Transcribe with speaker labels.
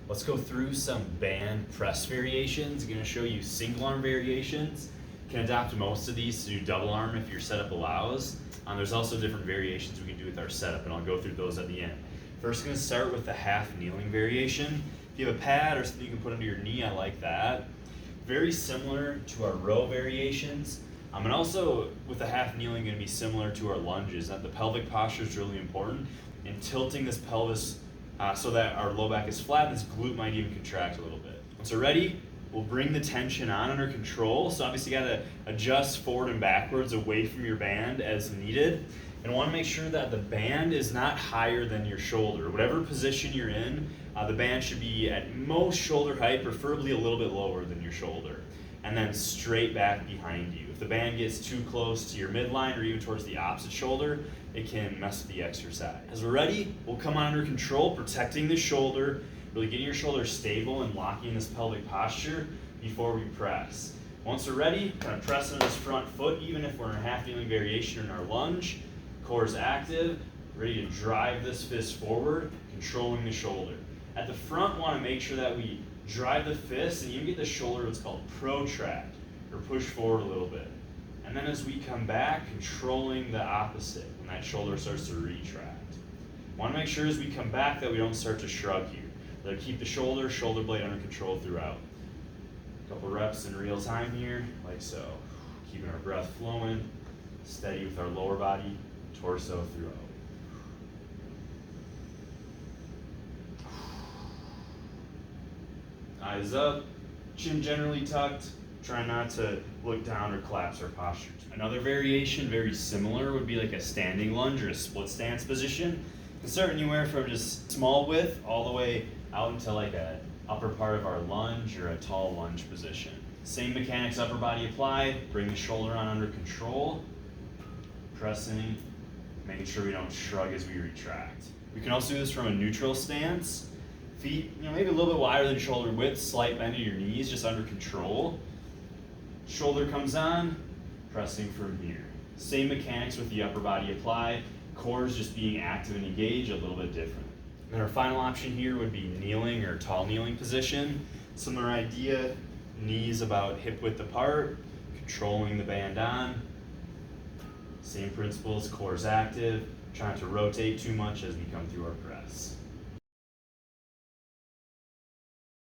Speaker 1: Let's go through some band press variations. I'm gonna show you single arm variations. You can adapt most of these to do double arm if your setup allows. There's also different variations we can do with our setup, and I'll go through those at the end. First, gonna start with the half kneeling variation. If you have a pad or something you can put under your knee, I like that. Very similar to our row variations. And also with the half kneeling gonna be similar to our lunges. That the pelvic posture is really important, and tilting this pelvis so that our low back is flat, and this glute might even contract a little bit. Once we're ready, we'll bring the tension on under control. So obviously you gotta adjust forward and backwards away from your band as needed. And wanna make sure that the band is not higher than your shoulder. Whatever position you're in, the band should be at most shoulder height, preferably a little bit lower than your shoulder. And then straight back behind you. If the band gets too close to your midline or even towards the opposite shoulder, it can mess with the exercise. As we're ready, we'll come on under control, protecting the shoulder, really getting your shoulder stable and locking this pelvic posture before we press. Once we're ready, kind of press into this front foot, even if we're in a half kneeling variation or in our lunge. Core is active, ready to drive this fist forward, controlling the shoulder. At the front, want to make sure that we drive the fist and even get the shoulder what's called protract, or push forward a little bit. And then as we come back, controlling the opposite when that shoulder starts to retract. Want to make sure as we come back that we don't start to shrug here. That keep the shoulder blade under control throughout. A couple reps in real time here, like so. Keeping our breath flowing, steady with our lower body, torso throughout. Eyes up, chin generally tucked. Try not to look down or collapse our posture. Another variation, very similar, would be like a standing lunge or a split stance position. You can start anywhere from just small width all the way out into like a upper part of our lunge or a tall lunge position. Same mechanics, upper body applied, bring the shoulder on under control, pressing, making sure we don't shrug as we retract. We can also do this from a neutral stance. Feet, maybe a little bit wider than shoulder width, slight bend of your knees, just under control. Shoulder comes on, pressing from here. Same mechanics with the upper body applied, core is just being active and engaged, a little bit different. And then our final option here would be kneeling or tall kneeling position. Similar idea, knees about hip width apart, controlling the band on. Same principles, core is active, trying to rotate too much as we come through our press.